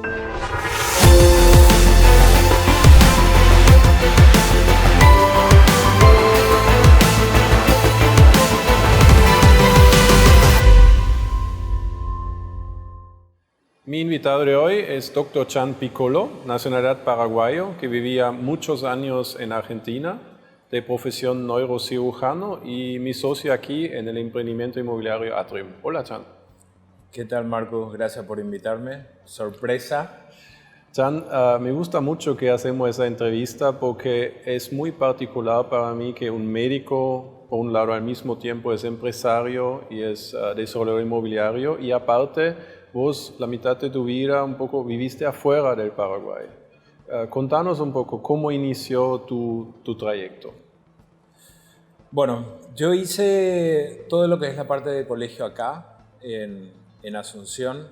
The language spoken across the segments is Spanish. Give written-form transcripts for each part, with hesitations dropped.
Mi invitado de hoy es Dr. Chan Piccolo, nacionalidad paraguayo, que vivía muchos años en Argentina, de profesión neurocirujano y mi socio aquí en el emprendimiento inmobiliario Atrium. Hola, Chan. ¿Qué tal, Marcos? Gracias por invitarme. Sorpresa. Chan, me gusta mucho que hacemos esa entrevista porque es muy particular para mí que un médico, por un lado, al mismo tiempo es empresario y es desarrollador inmobiliario y aparte vos la mitad de tu vida un poco viviste afuera del Paraguay. Contanos un poco cómo inició tu trayecto. Bueno, yo hice todo lo que es la parte de colegio acá, en Asunción.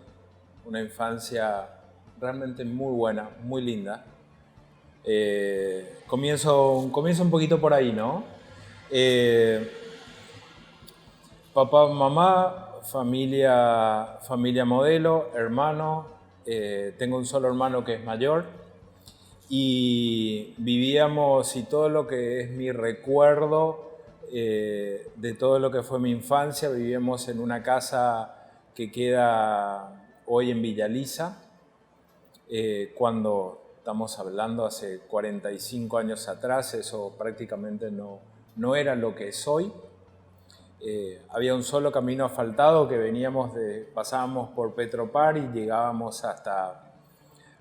Una infancia realmente muy buena, muy linda. Comienzo un poquito por ahí, ¿no? Papá, mamá, familia modelo, hermano. Tengo un solo hermano que es mayor. Y vivíamos, y todo lo que es mi recuerdo de todo lo que fue mi infancia, vivíamos en una casa que queda hoy en Villa Lisa, cuando estamos hablando hace 45 años atrás, eso prácticamente no era lo que es hoy. Había un solo camino asfaltado que pasábamos por Petropar y llegábamos hasta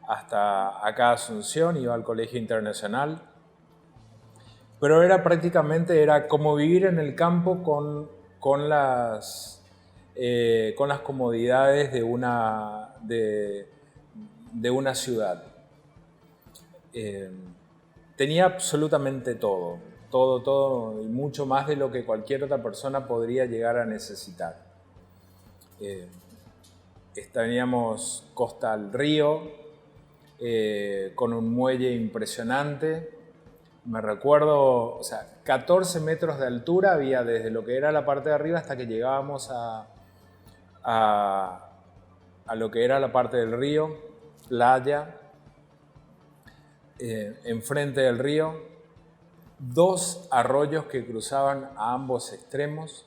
acá a Asunción, iba al colegio internacional. Pero era como vivir en el campo con las comodidades de una ciudad. Tenía absolutamente todo y mucho más de lo que cualquier otra persona podría llegar a necesitar. Teníamos costa al río, con un muelle impresionante. Me recuerdo, 14 metros de altura había desde lo que era la parte de arriba hasta que llegábamos a lo que era la parte del río, playa. Enfrente del río, 2 arroyos que cruzaban a ambos extremos,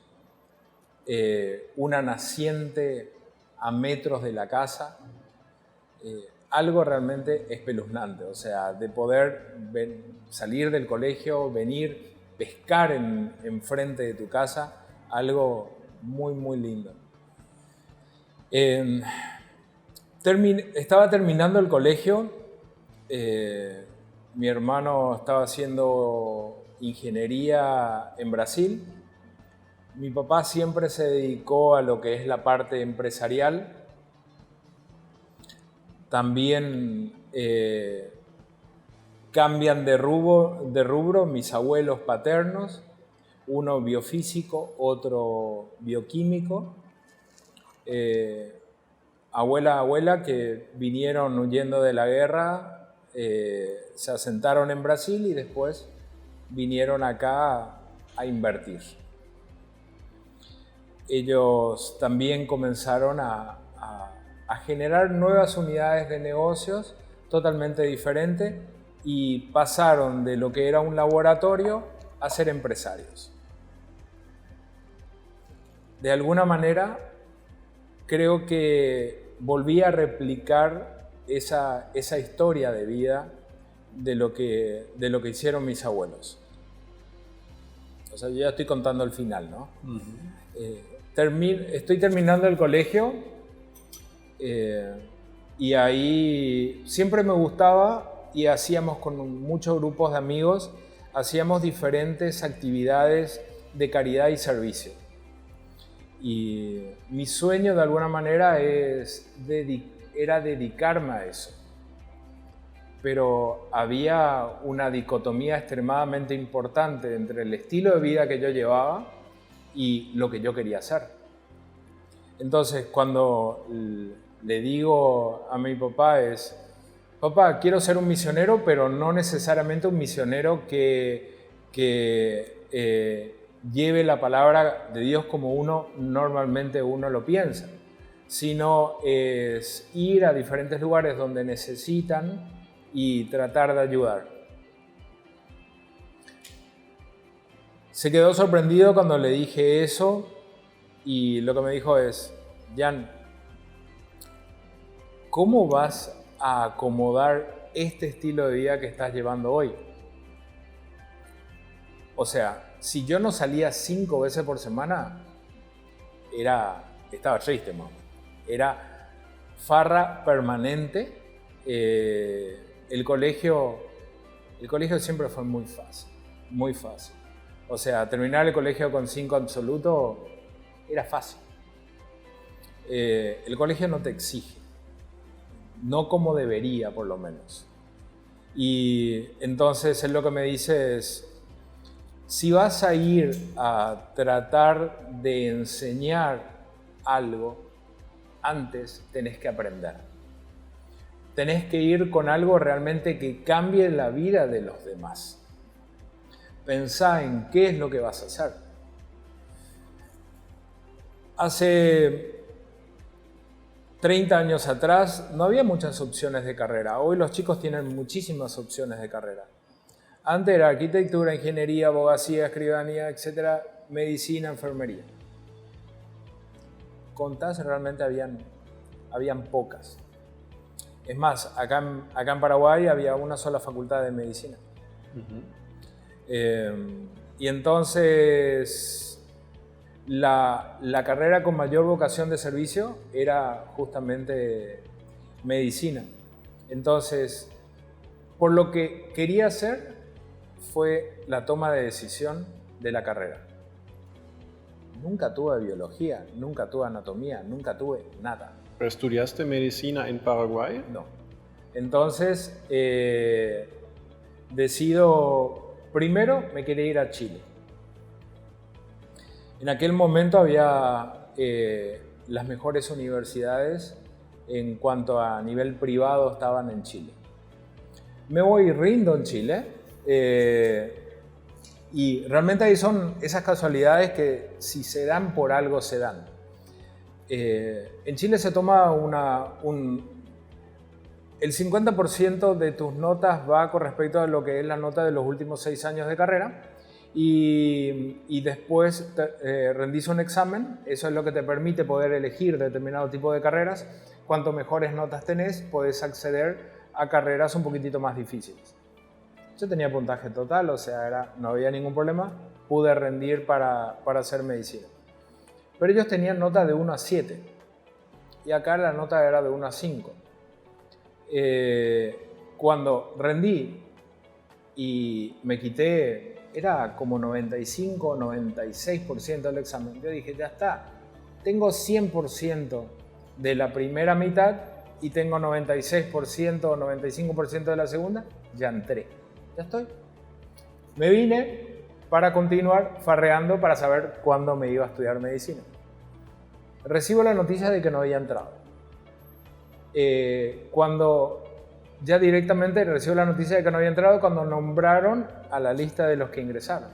una naciente a metros de la casa, algo realmente espeluznante, de poder salir del colegio, venir, pescar enfrente de tu casa, algo muy, muy lindo. Estaba terminando el colegio. Mi hermano estaba haciendo ingeniería en Brasil. Mi papá siempre se dedicó a lo que es la parte empresarial. También cambian de rubro mis abuelos paternos, uno biofísico, otro bioquímico. Abuela que vinieron huyendo de la guerra, se asentaron en Brasil y después vinieron acá a invertir. Ellos también comenzaron a generar nuevas unidades de negocios totalmente diferentes y pasaron de lo que era un laboratorio a ser empresarios. De alguna manera, creo que volví a replicar esa historia de vida de lo que hicieron mis abuelos. Yo ya estoy contando el final, ¿no? Estoy terminando el colegio y ahí siempre me gustaba y hacíamos con muchos grupos de amigos, hacíamos diferentes actividades de caridad y servicio. Y mi sueño de alguna manera era dedicarme a eso. Pero había una dicotomía extremadamente importante entre el estilo de vida que yo llevaba y lo que yo quería hacer. Entonces, cuando le digo a mi papá papá, quiero ser un misionero, pero no necesariamente un misionero que lleve la palabra de Dios como normalmente uno lo piensa, sino es ir a diferentes lugares donde necesitan y tratar de ayudar. Se quedó sorprendido cuando le dije eso y lo que me dijo es: Jan, ¿cómo vas a acomodar este estilo de vida que estás llevando hoy? O sea, si yo no salía 5 veces por semana, estaba triste, mamá. Era farra permanente. El colegio siempre fue muy fácil, muy fácil. O sea, terminar el colegio con 5 absoluto era fácil. El colegio no te exige, no como debería por lo menos. Y entonces él lo que me dice es: si vas a ir a tratar de enseñar algo, antes tenés que aprender. Tenés que ir con algo realmente que cambie la vida de los demás. Pensá en qué es lo que vas a hacer. Hace 30 años atrás no había muchas opciones de carrera. Hoy los chicos tienen muchísimas opciones de carrera. Antes era arquitectura, ingeniería, abogacía, escribanía, etcétera, medicina, enfermería. Contás, realmente habían pocas. Es más, acá en Paraguay había una sola facultad de medicina. Y entonces la carrera con mayor vocación de servicio era justamente medicina. Entonces, por lo que quería hacer fue la toma de decisión de la carrera. Nunca tuve biología, nunca tuve anatomía, nunca tuve nada. ¿Pero estudiaste medicina en Paraguay? No. Entonces, decido, primero me quería ir a Chile. En aquel momento había las mejores universidades en cuanto a nivel privado estaban en Chile. Me voy y rindo en Chile. Y realmente ahí son esas casualidades que si se dan por algo se dan. En Chile se toma el 50% de tus notas va con respecto a lo que es la nota de los últimos 6 años de carrera y después rendís un examen. Eso es lo que te permite poder elegir determinado tipo de carreras. Cuanto mejores notas tenés, podés acceder a carreras un poquitito más difíciles. Yo tenía puntaje total, o sea, no había ningún problema. Pude rendir para hacer medicina. Pero ellos tenían nota de 1 a 7. Y acá la nota era de 1 a 5. Cuando rendí y me quité, era como 95, 96% del examen. Yo dije, ya está. Tengo 100% de la primera mitad y tengo 96% o 95% de la segunda. Ya entré. Ya estoy. Me vine para continuar farreando para saber cuándo me iba a estudiar medicina. Recibo la noticia de que no había entrado. Cuando ya directamente recibo la noticia de que no había entrado, cuando nombraron a la lista de los que ingresaron.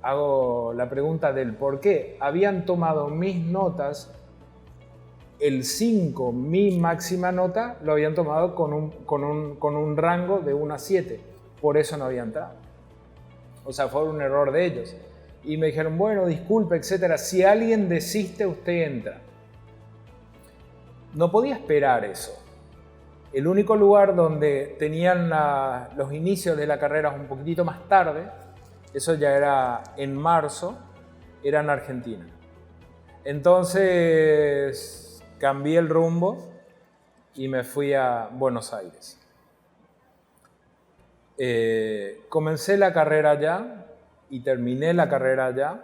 Hago la pregunta del por qué. Habían tomado mis notas, el 5, mi máxima nota, lo habían tomado con un rango de 1 a 7. Por eso no había entrado. O sea, fue un error de ellos. Y me dijeron, bueno, disculpe, etcétera. Si alguien desiste, usted entra. No podía esperar eso. El único lugar donde tenían los inicios de la carrera un poquitito más tarde, eso ya era en marzo, era en Argentina. Entonces cambié el rumbo y me fui a Buenos Aires. Comencé la carrera allá y terminé la carrera allá.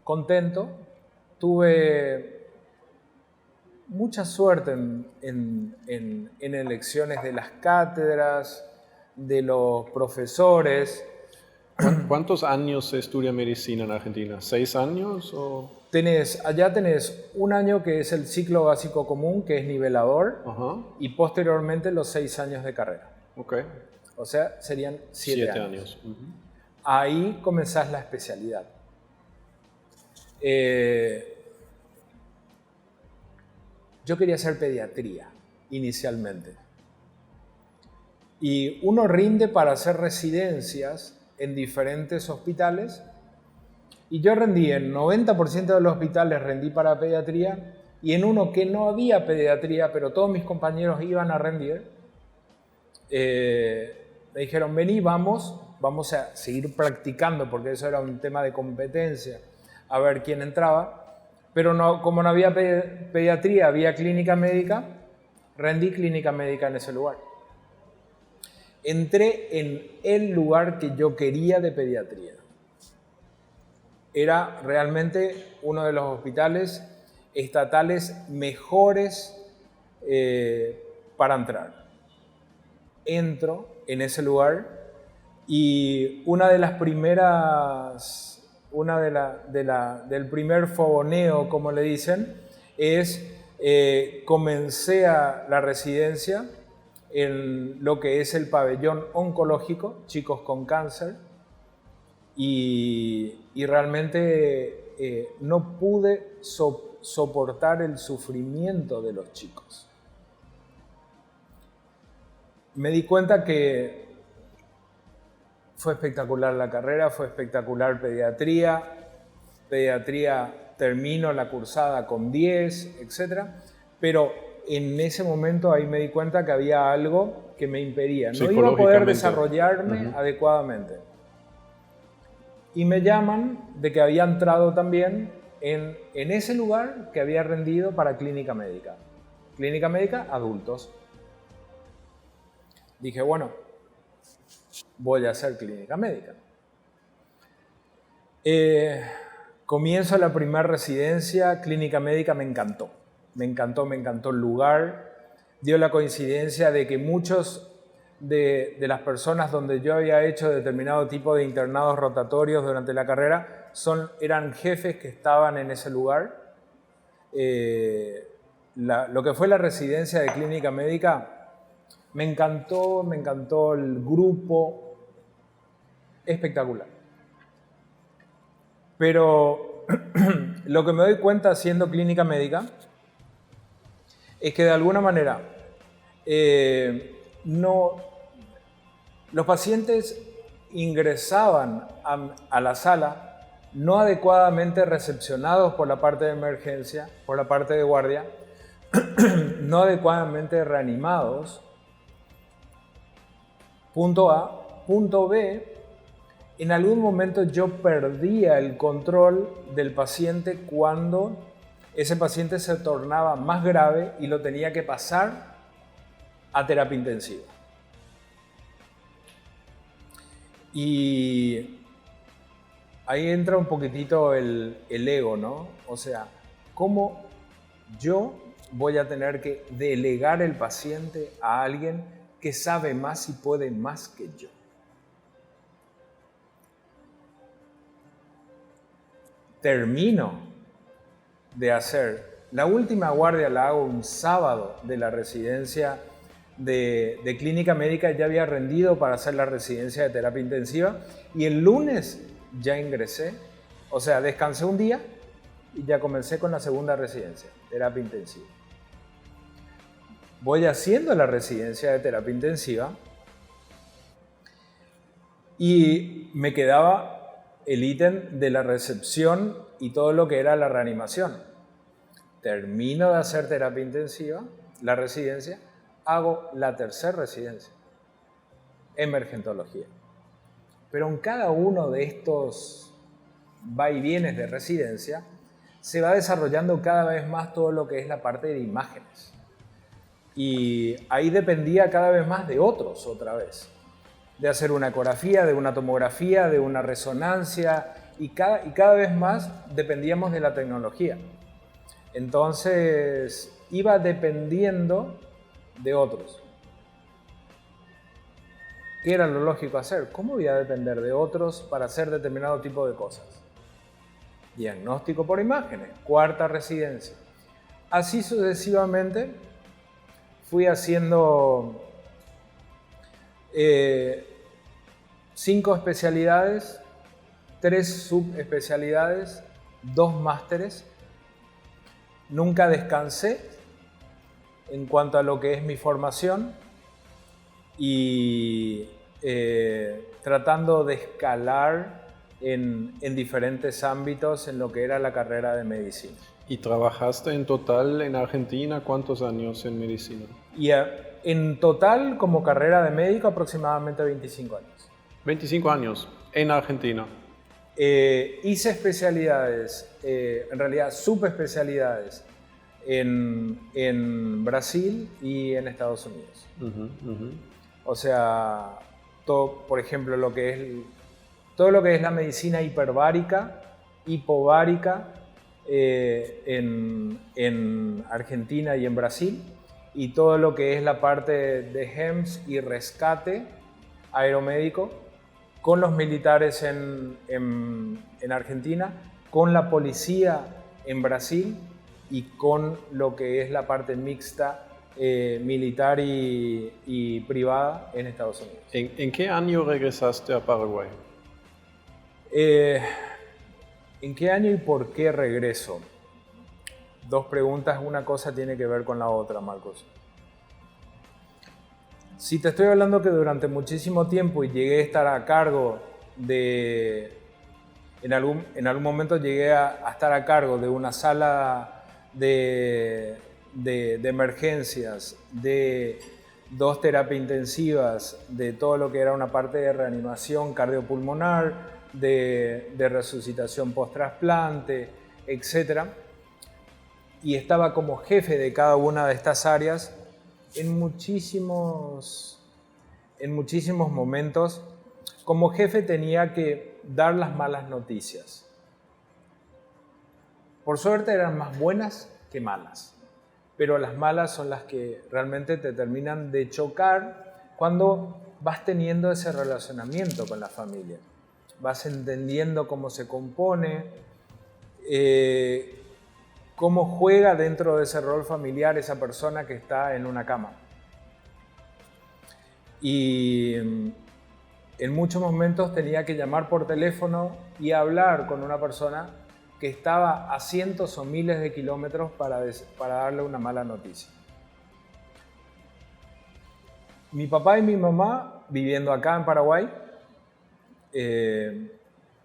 Contento. Tuve mucha suerte en elecciones de las cátedras, de los profesores. ¿Cuántos años se estudia medicina en Argentina? ¿6 años? O... Allá tenés 1 año que es el ciclo básico común, que es nivelador, y posteriormente los 6 años de carrera. Okay. O sea, serían 7 años. Uh-huh. Ahí comenzás la especialidad. Yo quería hacer pediatría inicialmente. Y uno rinde para hacer residencias en diferentes hospitales. Y yo rendí en 90% de los hospitales, rendí para pediatría. Y en uno que no había pediatría, pero todos mis compañeros iban a rendir, me dijeron, vení, vamos a seguir practicando, porque eso era un tema de competencia, a ver quién entraba. Pero no, como no había pediatría, había clínica médica, rendí clínica médica en ese lugar. Entré en el lugar que yo quería de pediatría. Era realmente uno de los hospitales estatales mejores para entrar. Entro en ese lugar y una de las primeras, del primer fogoneo, como le dicen, es comencé la residencia en lo que es el pabellón oncológico, chicos con cáncer, y realmente no pude soportar el sufrimiento de los chicos. Me di cuenta que fue espectacular la carrera, fue espectacular pediatría. Termino la cursada con 10, etc. Pero en ese momento ahí me di cuenta que había algo que me impedía. No iba a poder desarrollarme adecuadamente. Y me llaman de que había entrado también en ese lugar que había rendido para clínica médica. Clínica médica, adultos. Dije, bueno, voy a hacer clínica médica. Comienzo la primera residencia, clínica médica, me encantó. Me encantó el lugar. Dio la coincidencia de que muchos de las personas donde yo había hecho determinado tipo de internados rotatorios durante la carrera eran jefes que estaban en ese lugar. Lo que fue la residencia de clínica médica, me encantó el grupo, espectacular. Pero lo que me doy cuenta haciendo clínica médica es que de alguna manera los pacientes ingresaban a la sala no adecuadamente recepcionados por la parte de emergencia, por la parte de guardia, no adecuadamente reanimados. Punto A. Punto B. En algún momento yo perdía el control del paciente cuando ese paciente se tornaba más grave y lo tenía que pasar a terapia intensiva. Y ahí entra un poquitito el ego, ¿no? O sea, ¿cómo yo voy a tener que delegar el paciente a alguien que sabe más y puede más que yo? Termino de hacer la última guardia, la hago un sábado de la residencia de clínica médica. Ya había rendido para hacer la residencia de terapia intensiva y el lunes ya ingresé, o sea, descansé un día y ya comencé con la segunda residencia, terapia intensiva. Voy haciendo la residencia de terapia intensiva y me quedaba el ítem de la recepción y todo lo que era la reanimación. Termino de hacer terapia intensiva, la residencia, hago la tercera residencia, emergentología. Pero en cada uno de estos vaivienes de residencia se va desarrollando cada vez más todo lo que es la parte de imágenes. Y ahí dependía cada vez más de otros otra vez. De hacer una ecografía, de una tomografía, de una resonancia, y cada vez más dependíamos de la tecnología. Entonces iba dependiendo de otros. ¿Qué era lo lógico hacer? ¿Cómo voy a depender de otros para hacer determinado tipo de cosas? Diagnóstico por imágenes, cuarta residencia. Así sucesivamente fui haciendo 5 especialidades, 3 subespecialidades, 2 másteres. Nunca descansé en cuanto a lo que es mi formación y tratando de escalar en diferentes ámbitos en lo que era la carrera de medicina. ¿Y trabajaste en total en Argentina cuántos años en medicina? Y en total, como carrera de médico, aproximadamente 25 años. 25 años en Argentina. Hice especialidades, en realidad subespecialidades, en Brasil y en Estados Unidos. O sea, por ejemplo, todo lo que es la medicina hiperbárica, hipovárica, en Argentina y en Brasil, y todo lo que es la parte de HEMS y rescate aeromédico con los militares en Argentina, con la policía en Brasil y con lo que es la parte mixta militar y privada en Estados Unidos. ¿En qué año regresaste a Paraguay? ¿En qué año y por qué regreso? Dos preguntas, una cosa tiene que ver con la otra, Marcos. Si te estoy hablando que durante muchísimo tiempo y llegué a estar a cargo de... En algún momento llegué a estar a cargo de una sala de emergencias, de 2 terapias intensivas, de todo lo que era una parte de reanimación cardiopulmonar, de resucitación post-trasplante, etc. Y estaba como jefe de cada una de estas áreas en muchísimos momentos. Como jefe tenía que dar las malas noticias. Por suerte eran más buenas que malas, pero las malas son las que realmente te terminan de chocar cuando vas teniendo ese relacionamiento con la familia. Vas entendiendo cómo se compone, cómo juega dentro de ese rol familiar esa persona que está en una cama. Y en muchos momentos tenía que llamar por teléfono y hablar con una persona que estaba a cientos o miles de kilómetros para darle una mala noticia. Mi papá y mi mamá viviendo acá en Paraguay,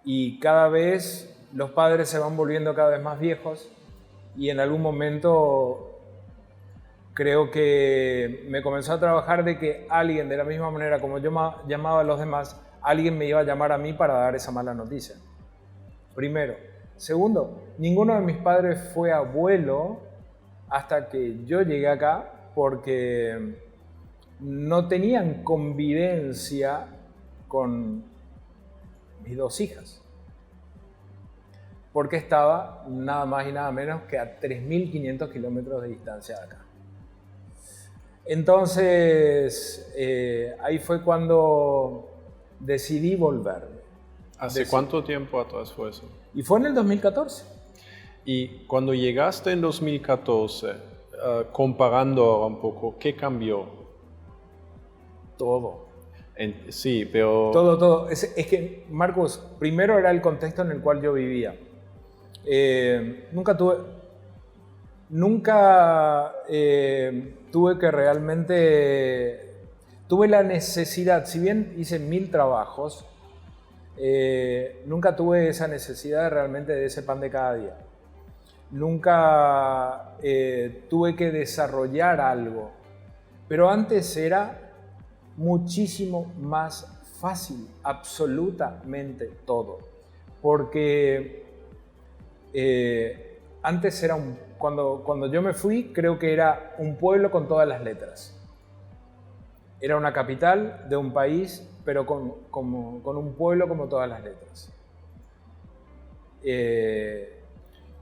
y cada vez los padres se van volviendo cada vez más viejos y en algún momento creo que me comenzó a trabajar de que alguien, de la misma manera como yo llamaba a los demás, alguien me iba a llamar a mí para dar esa mala noticia. Primero. Segundo, ninguno de mis padres fue abuelo hasta que yo llegué acá porque no tenían convivencia con mis 2 hijas. Porque estaba nada más y nada menos que a 3.500 kilómetros de distancia de acá. Entonces, ahí fue cuando decidí volverme. ¿Hace cuánto tiempo atrás fue eso? Y fue en el 2014. Y cuando llegaste en 2014, comparando ahora un poco, ¿qué cambió? Todo. Sí, pero... Todo. Es que, Marcos, primero era el contexto en el cual yo vivía. Nunca tuve que realmente... Tuve la necesidad, si bien hice 1000 trabajos, nunca tuve esa necesidad realmente de ese pan de cada día. Nunca tuve que desarrollar algo. Pero antes era muchísimo más fácil, absolutamente todo. Porque antes era cuando yo me fui, creo que era un pueblo con todas las letras. Era una capital de un país, pero con un pueblo como todas las letras.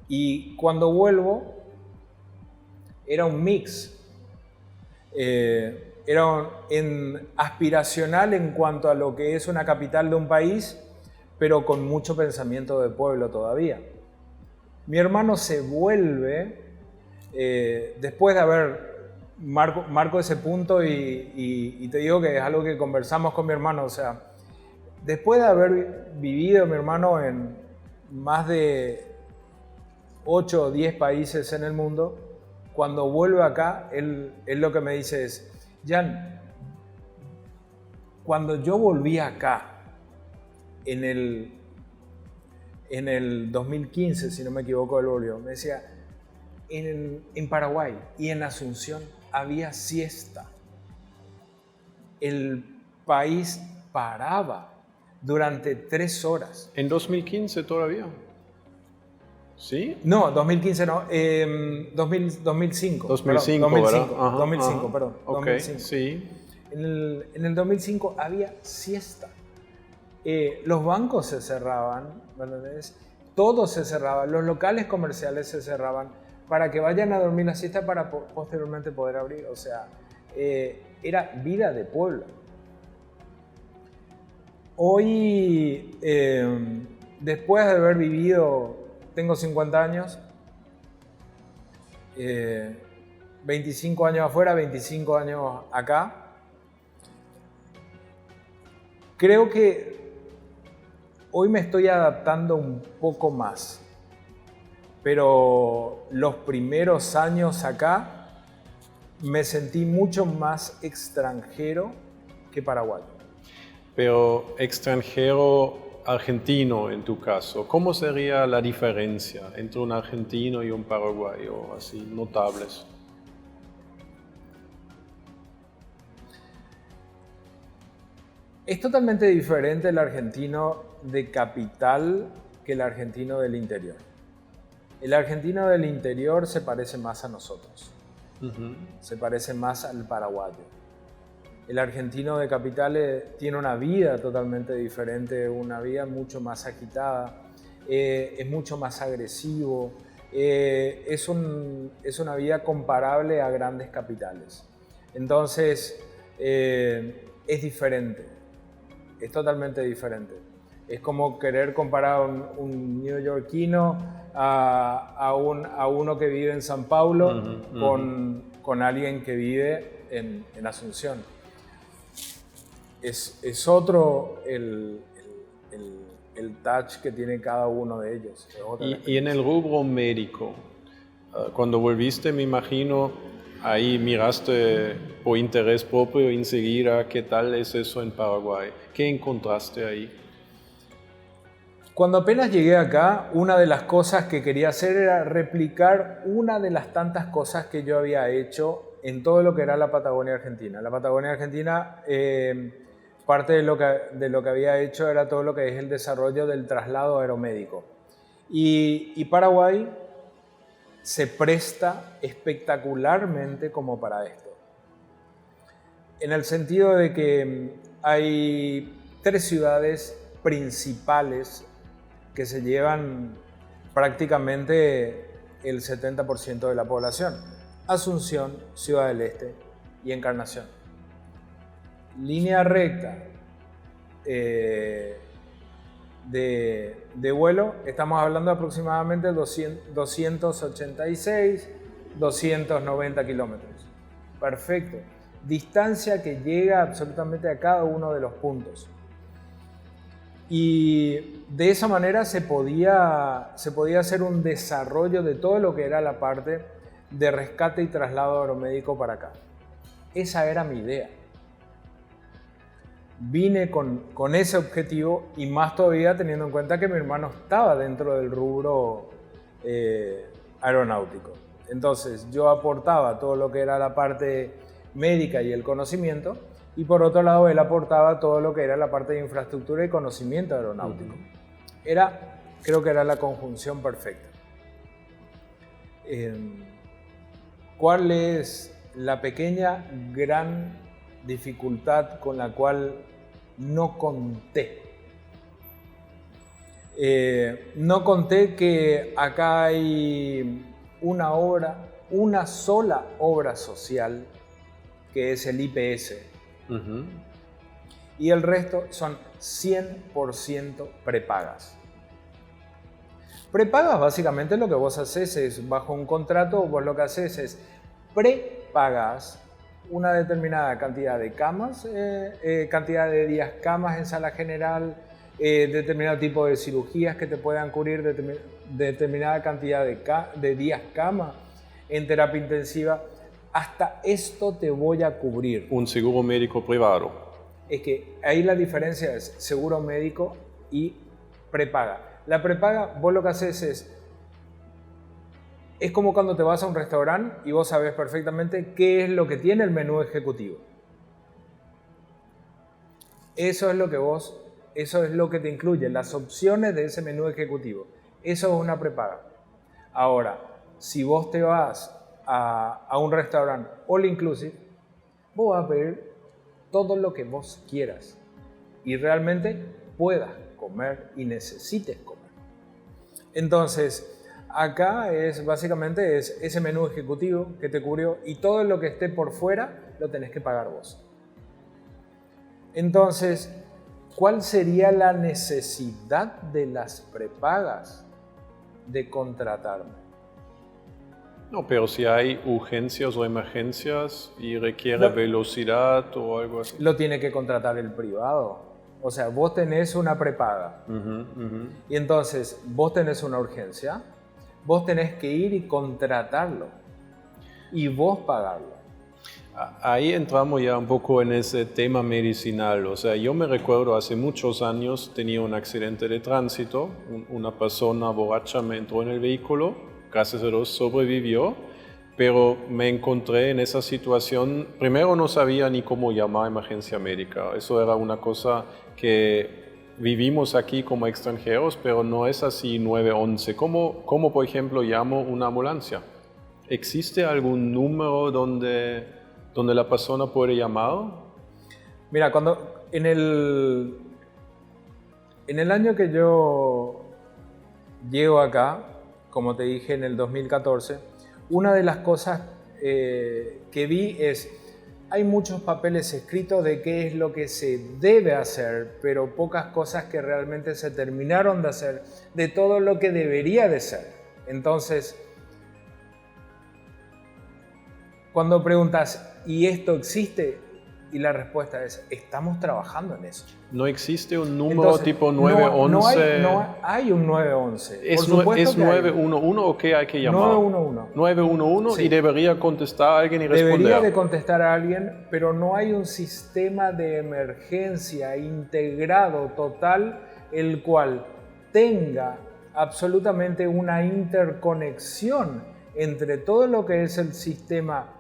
Y cuando vuelvo, era un mix. Era aspiracional en cuanto a lo que es una capital de un país, pero con mucho pensamiento de pueblo todavía. Mi hermano se vuelve, después de haber marco ese punto y te digo que es algo que conversamos con mi hermano, o sea, después de haber vivido mi hermano en más de 8 o 10 países en el mundo, cuando vuelve acá, él lo que me dice es, Jan, cuando yo volví acá, en el 2015, si no me equivoco, él volvió, me decía, en Paraguay y en Asunción había siesta. El país paraba durante 3 horas. ¿En 2015 todavía? ¿Sí? No, 2015 no, 2005. 2005, perdón, ¿verdad? Ajá, 2005, ajá. perdón. Ok, 2005. sí. En el 2005 había siesta. Los bancos se cerraban, ¿verdad? Todo se cerraba, los locales comerciales se cerraban para que vayan a dormir la siesta para posteriormente poder abrir. O sea, era vida de pueblo. Hoy, después de haber vivido, tengo 50 años, 25 años afuera, 25 años acá, creo que hoy me estoy adaptando un poco más, pero los primeros años acá me sentí mucho más extranjero que paraguayo. Pero extranjero argentino en tu caso, ¿cómo sería la diferencia entre un argentino y un paraguayo, así notables? Es totalmente diferente el argentino de capital que el argentino del interior. El argentino del interior se parece más a nosotros, se parece más al paraguayo. El argentino de capital tiene una vida totalmente diferente, una vida mucho más agitada, es mucho más agresivo, es una vida comparable a grandes capitales. Entonces, es diferente, es totalmente diferente. Es como querer comparar a un neoyorquino a uno que vive en San Paulo con alguien que vive en Asunción. Es otro el touch que tiene cada uno de ellos. Y en el rubro médico, cuando volviste, me imagino, ahí miraste por interés propio enseguida qué tal es eso en Paraguay. ¿Qué encontraste ahí? Cuando apenas llegué acá, una de las cosas que quería hacer era replicar una de las tantas cosas que yo había hecho en todo lo que era la Patagonia Argentina. La Patagonia Argentina, parte de lo que había hecho era todo lo que es el desarrollo del traslado aeromédico. Y Paraguay se presta espectacularmente como para esto. En el sentido de que hay 3 ciudades principales que se llevan prácticamente el 70% de la población. Asunción, Ciudad del Este y Encarnación. Línea recta de vuelo, estamos hablando de aproximadamente 286, 290 kilómetros. Perfecto. Distancia que llega absolutamente a cada uno de los puntos. Y de esa manera se podía hacer un desarrollo de todo lo que era la parte de rescate y traslado aeromédico para acá. Esa era mi idea. Vine con ese objetivo y más todavía teniendo en cuenta que mi hermano estaba dentro del rubro aeronáutico. Entonces yo aportaba todo lo que era la parte médica y el conocimiento, y por otro lado él aportaba todo lo que era la parte de infraestructura y conocimiento aeronáutico. Creo que era la conjunción perfecta. ¿Cuál es la pequeña, gran dificultad con la cual no conté? No conté que acá hay una sola obra social, que es el IPS. Y el resto son 100% prepagas. Prepagas básicamente lo que vos haces es, bajo un contrato, vos lo que haces es prepagas una determinada cantidad de camas, cantidad de días camas en sala general, determinado tipo de cirugías que te puedan cubrir, determinada cantidad de días cama, en terapia intensiva, hasta esto te voy a cubrir. Un seguro médico privado. Es que ahí la diferencia es seguro médico y prepaga. La prepaga, vos lo que haces es como cuando te vas a un restaurante y vos sabés perfectamente qué es lo que tiene el menú ejecutivo. Eso es lo que te incluye, las opciones de ese menú ejecutivo. Eso es una prepaga. Ahora, si vos te vas a un restaurante all inclusive, vos vas a pedir todo lo que vos quieras y realmente puedas comer y necesites comer. Entonces, acá básicamente es ese menú ejecutivo que te cubrió y todo lo que esté por fuera lo tenés que pagar vos. Entonces, ¿cuál sería la necesidad de las prepagas de contratarme? No, pero si hay urgencias o emergencias y requiere velocidad o algo así. Lo tiene que contratar el privado. O sea, vos tenés una prepaga y entonces vos tenés una urgencia, vos tenés que ir y contratarlo y vos pagarlo. Ahí entramos ya un poco en ese tema medicinal. O sea, yo me recuerdo hace muchos años tenía un accidente de tránsito, una persona borracha me entró en el vehículo, gracias a Dios sobrevivió, pero me encontré en esa situación. Primero no sabía ni cómo llamar a emergencia médica. Eso era una cosa que vivimos aquí como extranjeros, pero no es así 911. ¿Cómo por ejemplo, llamo una ambulancia? ¿Existe algún número donde la persona puede llamar? Mira, en el año que yo llego acá, como te dije, en el 2014, una de las cosas que vi hay muchos papeles escritos de qué es lo que se debe hacer, pero pocas cosas que realmente se terminaron de hacer, de todo lo que debería de ser. Entonces, cuando preguntas, ¿y esto existe? Y la respuesta es, estamos trabajando en eso. ¿No existe un número tipo 911? No hay un 911. ¿Es 911 o qué hay que llamar? 911. 911 sí. Y debería contestar a alguien y responder. Debería de contestar a alguien, pero no hay un sistema de emergencia integrado total, el cual tenga absolutamente una interconexión entre todo lo que es el sistema.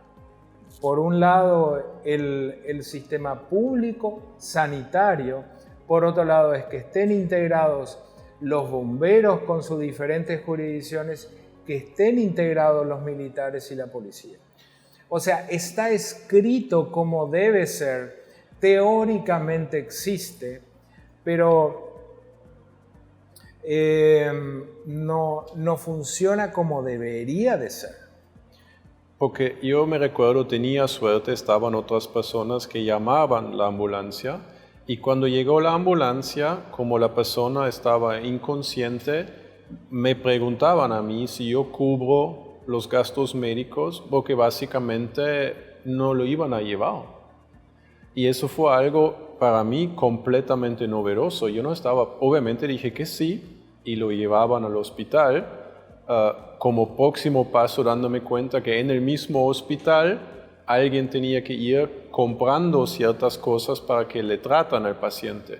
Por un lado, el sistema público sanitario, por otro lado es que estén integrados los bomberos con sus diferentes jurisdicciones, que estén integrados los militares y la policía. O sea, está escrito como debe ser, teóricamente existe, pero no funciona como debería de ser. Porque yo me recuerdo, tenía suerte, estaban otras personas que llamaban la ambulancia y cuando llegó la ambulancia, como la persona estaba inconsciente, me preguntaban a mí si yo cubro los gastos médicos porque básicamente no lo iban a llevar. Y eso fue algo para mí completamente novedoso. Yo no estaba, obviamente dije que sí y lo llevaban al hospital. Como próximo paso dándome cuenta que en el mismo hospital alguien tenía que ir comprando ciertas cosas para que le tratan al paciente.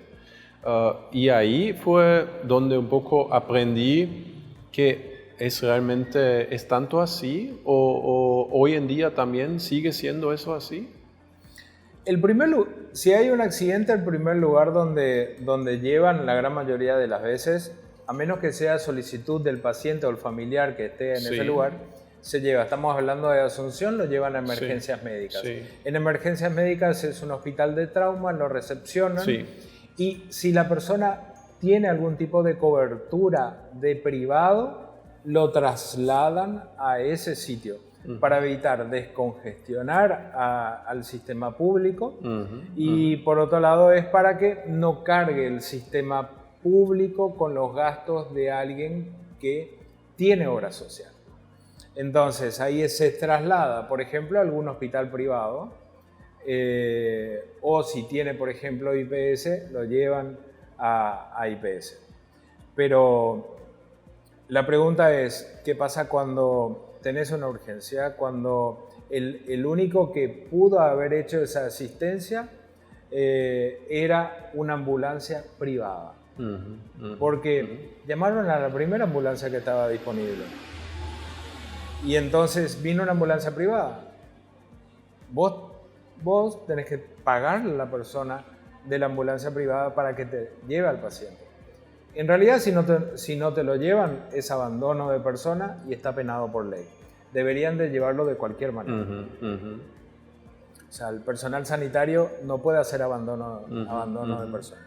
Y ahí fue donde un poco aprendí que es tanto así o hoy en día también sigue siendo eso así. Si hay un accidente, el primer lugar donde llevan la gran mayoría de las veces, a menos que sea solicitud del paciente o el familiar que esté en ese lugar, se lleva. Estamos hablando de Asunción, lo llevan a emergencias médicas. Sí. En emergencias médicas es un hospital de trauma, lo recepcionan. Sí. Y si la persona tiene algún tipo de cobertura de privado, lo trasladan a ese sitio para evitar descongestionar al sistema público y por otro lado es para que no cargue el sistema público con los gastos de alguien que tiene obra social. Entonces ahí se traslada, por ejemplo, a algún hospital privado o si tiene, por ejemplo, IPS, lo llevan a IPS. Pero la pregunta es, ¿qué pasa cuando tenés una urgencia, cuando el único que pudo haber hecho esa asistencia era una ambulancia privada. Porque llamaron a la primera ambulancia que estaba disponible. Y entonces vino una ambulancia privada. Vos tenés que pagarle a la persona de la ambulancia privada para que te lleve al paciente. En realidad, si no te lo llevan, es abandono de persona y está penado por ley. Deberían de llevarlo de cualquier manera. O sea, el personal sanitario no puede hacer abandono de persona.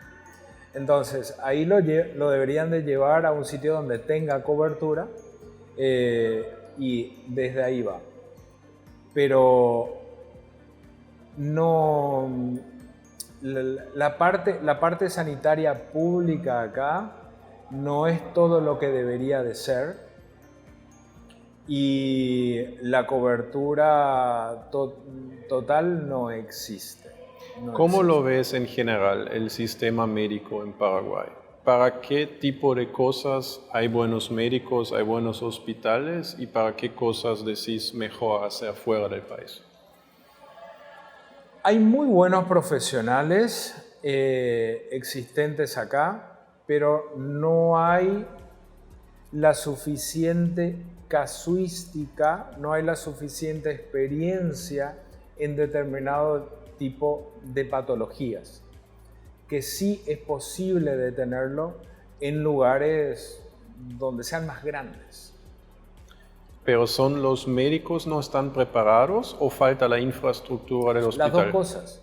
Entonces, ahí lo deberían de llevar a un sitio donde tenga cobertura y desde ahí va. Pero no... La parte sanitaria pública acá no es todo lo que debería de ser, y la cobertura total no existe. ¿Cómo lo ves en general el sistema médico en Paraguay? ¿Para qué tipo de cosas hay buenos médicos, hay buenos hospitales, y para qué cosas decís mejor hacer fuera del país? Hay muy buenos profesionales existentes acá, pero no hay la suficiente casuística, no hay la suficiente experiencia en determinado tipo de patologías, que sí es posible detenerlo en lugares donde sean más grandes. ¿Pero son los médicos no están preparados o falta la infraestructura del hospital? Las dos cosas.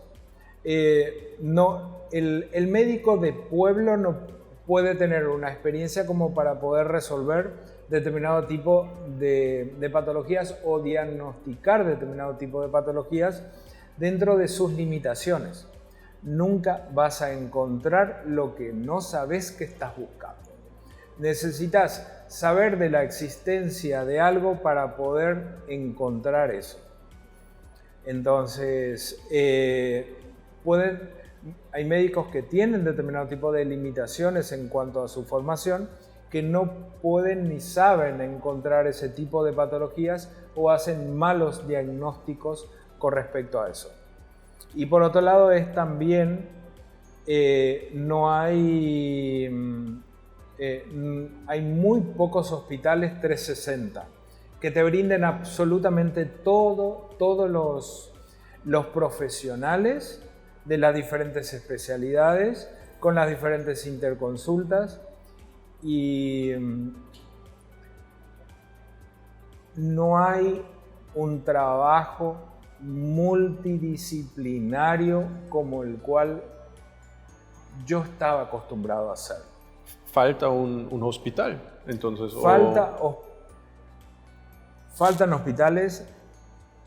El médico de pueblo no puede tener una experiencia como para poder resolver determinado tipo de patologías o diagnosticar determinado tipo de patologías dentro de sus limitaciones. Nunca vas a encontrar lo que no sabes que estás buscando. Necesitas saber de la existencia de algo para poder encontrar eso. Entonces, hay médicos que tienen determinado tipo de limitaciones en cuanto a su formación, que no pueden ni saben encontrar ese tipo de patologías o hacen malos diagnósticos con respecto a eso. Y por otro lado es también, hay muy pocos hospitales 360 que te brinden absolutamente todos los profesionales de las diferentes especialidades, con las diferentes interconsultas, y no hay un trabajo multidisciplinario como el cual yo estaba acostumbrado a hacer. Falta un hospital, entonces. Faltan hospitales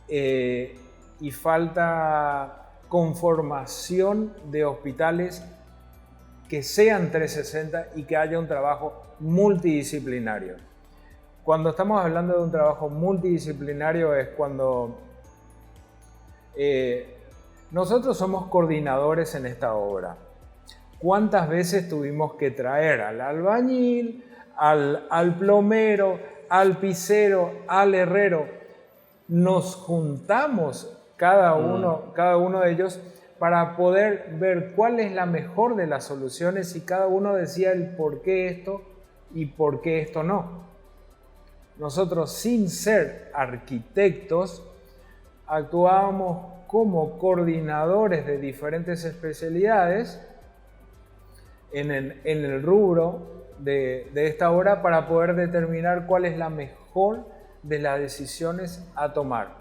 y falta conformación de hospitales que sean 360 y que haya un trabajo multidisciplinario. Cuando estamos hablando de un trabajo multidisciplinario es cuando nosotros somos coordinadores en esta obra. ¿Cuántas veces tuvimos que traer al albañil, al plomero, al pisero, al herrero? Nos juntamos cada uno de ellos para poder ver cuál es la mejor de las soluciones, y cada uno decía el por qué esto y por qué esto no. Nosotros, sin ser arquitectos, actuábamos como coordinadores de diferentes especialidades en el rubro de esta obra, para poder determinar cuál es la mejor de las decisiones a tomar.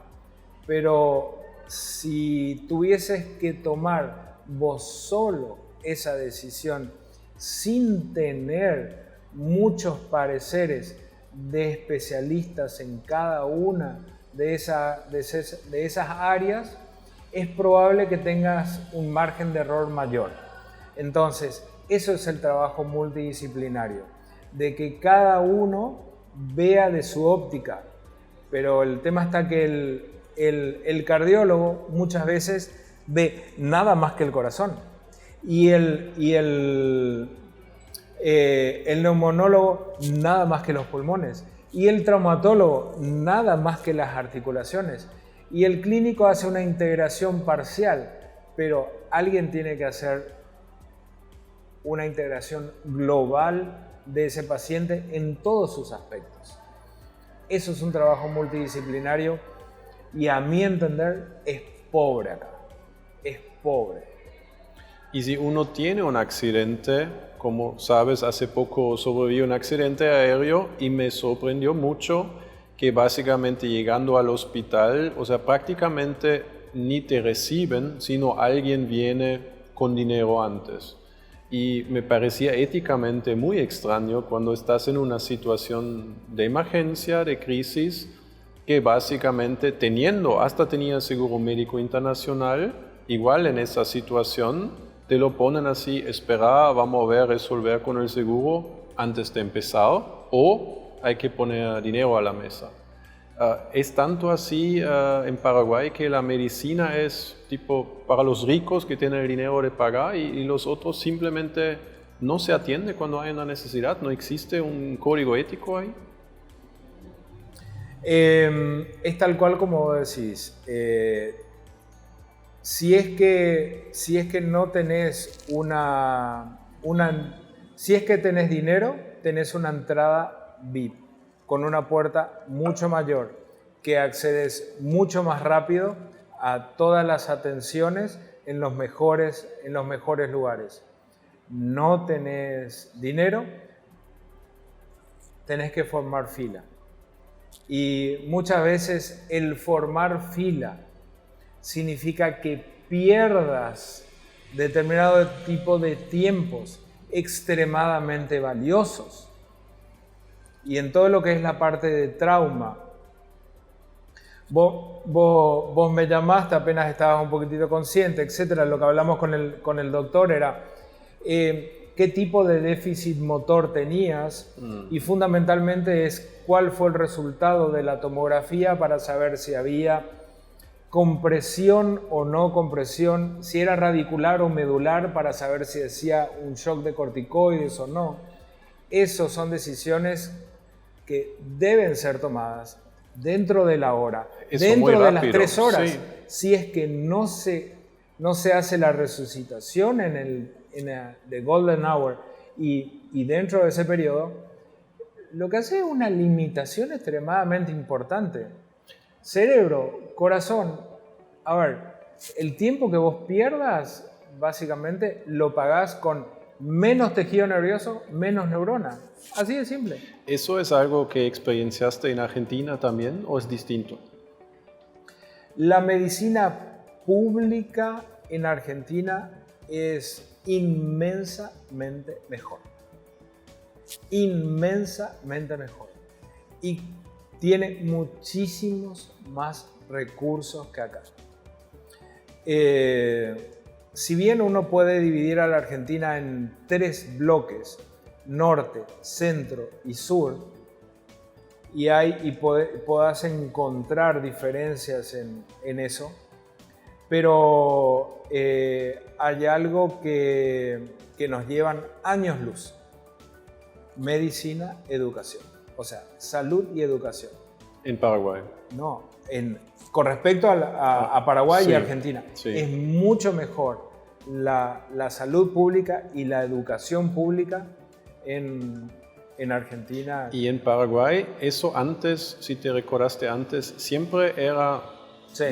Pero si tuvieses que tomar vos solo esa decisión sin tener muchos pareceres de especialistas en cada una de esas áreas, es probable que tengas un margen de error mayor. Entonces, eso es el trabajo multidisciplinario, de que cada uno vea de su óptica. Pero el tema está que el cardiólogo muchas veces ve nada más que el corazón, y el neumonólogo nada más que los pulmones, Y el traumatólogo, nada más que las articulaciones. Y el clínico hace una integración parcial, pero alguien tiene que hacer una integración global de ese paciente en todos sus aspectos. Eso es un trabajo multidisciplinario y a mi entender es pobre acá, es pobre. Y si uno tiene un accidente, como sabes, hace poco sobreviví a un accidente aéreo y me sorprendió mucho que básicamente llegando al hospital, o sea, prácticamente ni te reciben, sino alguien viene con dinero antes. Y me parecía éticamente muy extraño cuando estás en una situación de emergencia, de crisis, que básicamente hasta tenía seguro médico internacional, igual en esa situación te lo ponen así, espera, vamos a ver, resolver con el seguro antes de empezar, o hay que poner dinero a la mesa. ¿Es tanto así en Paraguay que la medicina es tipo para los ricos que tienen el dinero de pagar y los otros simplemente no se atiende cuando hay una necesidad? ¿No existe un código ético ahí? Es tal cual como decís. Si es que no tenés si es que tenés dinero, tenés una entrada VIP con una puerta mucho mayor, que accedes mucho más rápido a todas las atenciones en los mejores lugares. No tenés dinero, tenés que formar fila. Y muchas veces el formar fila significa que pierdas determinado tipo de tiempos extremadamente valiosos. Y en todo lo que es la parte de trauma, vos me llamaste apenas estabas un poquitito consciente, etcétera. Lo que hablamos con el doctor era qué tipo de déficit motor tenías y fundamentalmente es cuál fue el resultado de la tomografía para saber si había compresión o no compresión, si era radicular o medular para saber si decía un shock de corticoides o no. Esas son decisiones que deben ser tomadas dentro de la hora, dentro de las 3 horas. Sí. Si es que no se hace la resucitación en the golden hour y dentro de ese periodo, lo que hace es una limitación extremadamente importante. Cerebro, corazón, a ver, el tiempo que vos pierdas, básicamente lo pagás con menos tejido nervioso, menos neurona. Así de simple. ¿Eso es algo que experienciaste en Argentina también o es distinto? La medicina pública en Argentina es inmensamente mejor. Inmensamente mejor. Y tiene muchísimos más recursos que acá. Si bien uno puede dividir a la Argentina en 3 bloques, norte, centro y sur, y podás encontrar diferencias en eso, pero hay algo que nos llevan años luz: medicina, educación. O sea, salud y educación. ¿En Paraguay? No, con respecto a Paraguay sí, y Argentina. Sí. Es mucho mejor la salud pública y la educación pública en Argentina. Y en Paraguay, eso antes, si te recordaste antes, siempre era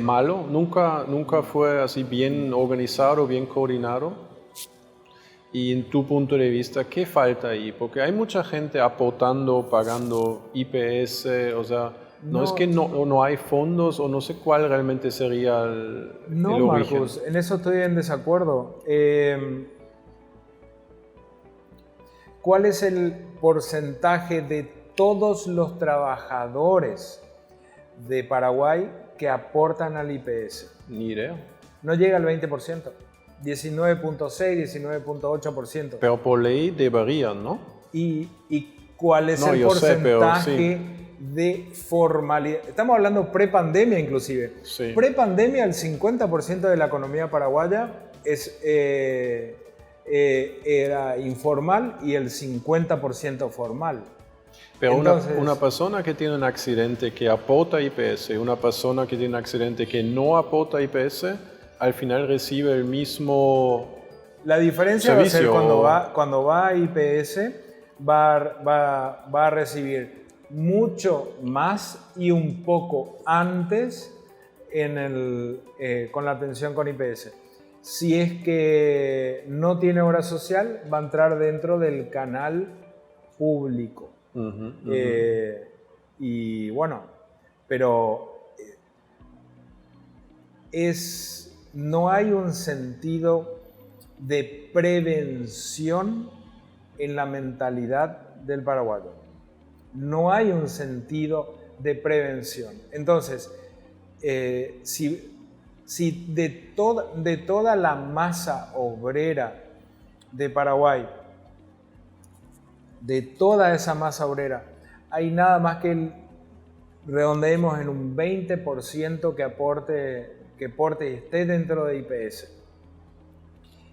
malo, nunca fue así bien organizado, bien coordinado. Y en tu punto de vista, ¿qué falta ahí? Porque hay mucha gente aportando, pagando IPS, o sea, no es que no hay fondos o no sé cuál realmente sería el origen. Marcus, en eso estoy en desacuerdo. ¿Cuál es el porcentaje de todos los trabajadores de Paraguay que aportan al IPS? Ni idea. No llega al 20%. 19.6, 19.8%. Pero por ley deberían, ¿no? ¿Y cuál es el porcentaje de formalidad? Estamos hablando prepandemia inclusive. Sí. Prepandemia el 50% de la economía paraguaya era informal y el 50% formal. Pero Entonces, una persona que tiene un accidente que aporta IPS y una persona que tiene un accidente que no aporta IPS, al final recibe el mismo la diferencia servicio. va a ser cuando va a IPS, va a recibir mucho más y un poco antes con la atención con IPS. Si es que no tiene obra social, va a entrar dentro del canal público. Y bueno, pero no hay un sentido de prevención en la mentalidad del paraguayo. No hay un sentido de prevención. Entonces, si de toda la masa obrera de Paraguay, de toda esa masa obrera, hay nada más que redondeemos en un 20% que aporte y esté dentro de IPS.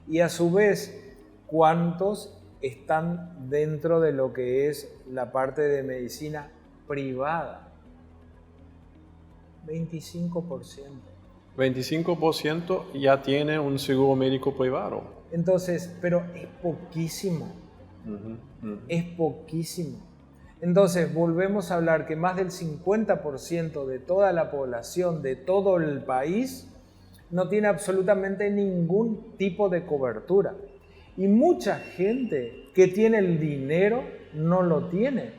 Y a su vez, ¿cuántos están dentro de lo que es la parte de medicina privada? 25%. 25% ya tiene un seguro médico privado. Entonces, pero es poquísimo. Es poquísimo. Entonces, volvemos a hablar que más del 50% de toda la población de todo el país no tiene absolutamente ningún tipo de cobertura. Y mucha gente que tiene el dinero no lo tiene.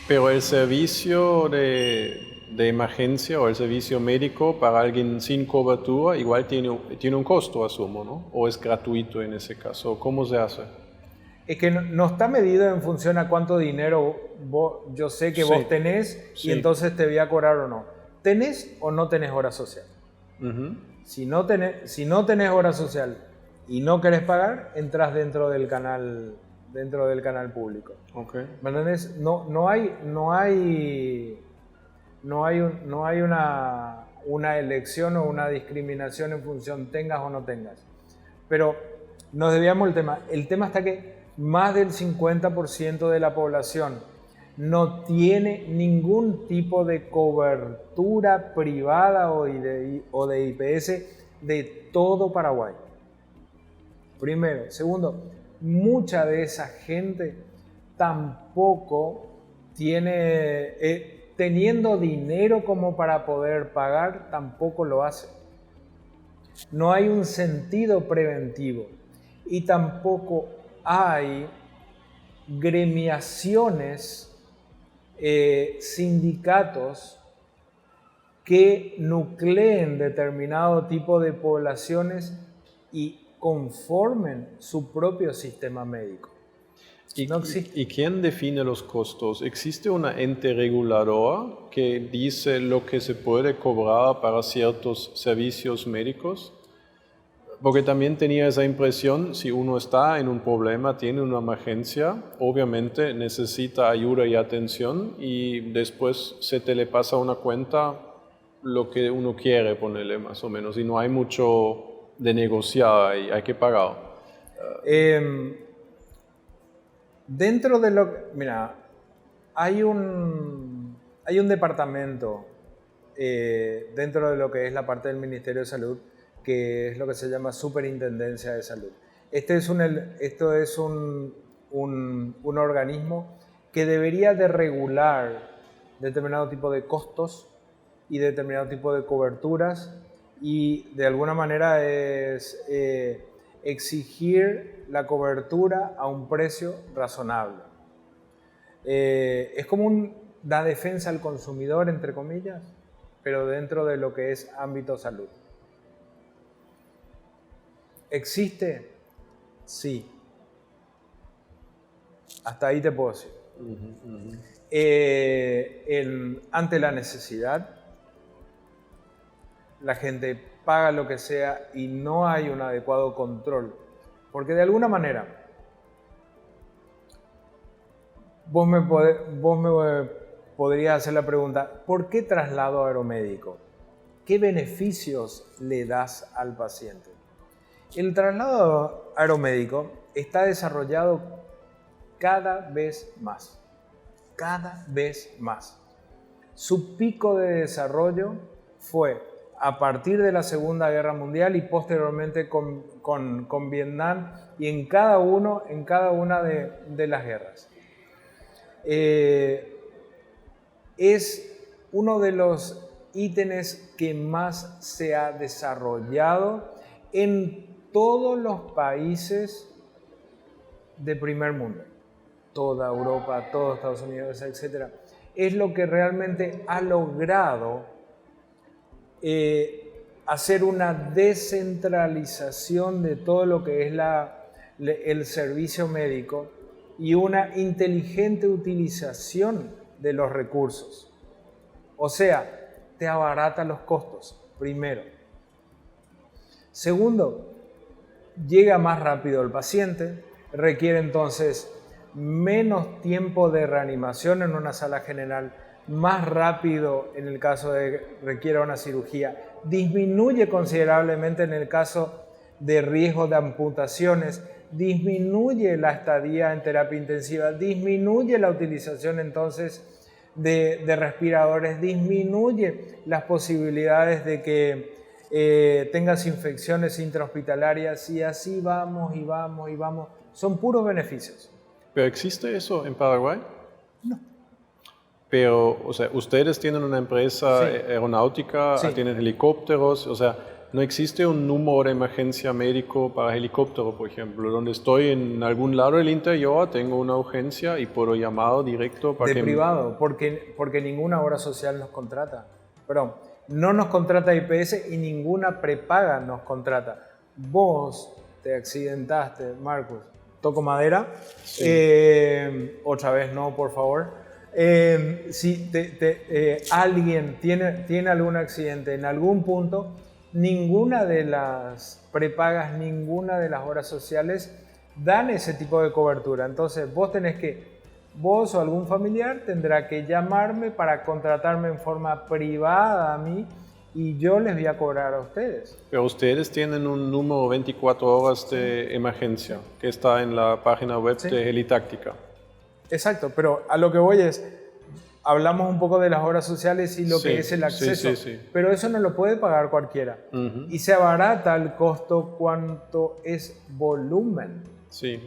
Pero el servicio de emergencia o el servicio médico para alguien sin cobertura igual tiene un costo, asumo, ¿no? ¿O es gratuito en ese caso? ¿Cómo se hace? Es que no está medido en función a cuánto dinero yo sé que vos tenés y entonces te voy a cobrar o no. ¿Tenés o no tenés obra social? Si no tenés obra social y no querés pagar, entras dentro del canal público. Okay. ¿Me entendés? No hay una elección o una discriminación en función tengas o no tengas. Pero nos desviamos del tema. El tema está que más del 50% de la población no tiene ningún tipo de cobertura privada o de IPS de todo Paraguay. Primero. Segundo, mucha de esa gente tampoco tiene, teniendo dinero como para poder pagar, tampoco lo hace. No hay un sentido preventivo y tampoco hay gremiaciones, sindicatos que nucleen determinado tipo de poblaciones y conformen su propio sistema médico. No existe. ¿Y quién define los costos? ¿Existe una ente reguladora que dice lo que se puede cobrar para ciertos servicios médicos? Porque también tenía esa impresión, si uno está en un problema, tiene una emergencia, obviamente necesita ayuda y atención y después se te le pasa a una cuenta lo que uno quiere ponerle más o menos y no hay mucho de negociar y hay que pagar. Dentro de mira, hay un departamento dentro de lo que es la parte del Ministerio de Salud que es lo que se llama Superintendencia de Salud. Esto es un organismo que debería de regular determinado tipo de costos y determinado tipo de coberturas y de alguna manera es exigir la cobertura a un precio razonable. Es como la defensa al consumidor, entre comillas, pero dentro de lo que es ámbito salud. ¿Existe? Sí. Hasta ahí te puedo decir. Ante la necesidad, la gente paga lo que sea y no hay un adecuado control. Porque de alguna manera, vos me podrías hacer la pregunta, ¿por qué traslado aeromédico? ¿Qué beneficios le das al paciente? El traslado aeromédico está desarrollado cada vez más. Cada vez más. Su pico de desarrollo fue a partir de la Segunda Guerra Mundial y posteriormente con Vietnam y en cada una de las guerras. Es uno de los ítems que más se ha desarrollado en todos los países de primer mundo, toda Europa, todos Estados Unidos, etc. Es lo que realmente ha logrado hacer una descentralización de todo lo que es el servicio médico y una inteligente utilización de los recursos. O sea, te abarata los costos, primero. Segundo, llega más rápido el paciente, requiere entonces menos tiempo de reanimación en una sala general, más rápido en el caso de que requiera una cirugía, disminuye considerablemente en el caso de riesgo de amputaciones, disminuye la estadía en terapia intensiva, disminuye la utilización entonces de respiradores, disminuye las posibilidades de que tengas infecciones intrahospitalarias y así vamos y vamos y vamos. Son puros beneficios. ¿Pero existe eso en Paraguay? No. Pero, o sea, ustedes tienen una empresa Sí. aeronáutica, Sí. tienen helicópteros, o sea, ¿no existe un número de emergencia médico para helicóptero, por ejemplo? Donde estoy en algún lado del interior, tengo una urgencia y puedo llamar directo para De privado, porque ninguna obra social nos contrata. Perdón, no nos contrata IPS y ninguna prepaga nos contrata. Vos te accidentaste, Marcus. Toco madera. Sí. Otra vez no, por favor. Si alguien tiene algún accidente en algún punto, ninguna de las prepagas, ninguna de las obras sociales dan ese tipo de cobertura. Entonces vos o algún familiar tendrá que llamarme para contratarme en forma privada a mí y yo les voy a cobrar a ustedes. Pero ustedes tienen un número 24 horas de emergencia que está en la página web de Helitáctica. Exacto, pero a lo que voy es, hablamos un poco de las obras sociales y lo que es el acceso, pero eso no lo puede pagar cualquiera. Y se abarata el costo cuanto es volumen. Sí.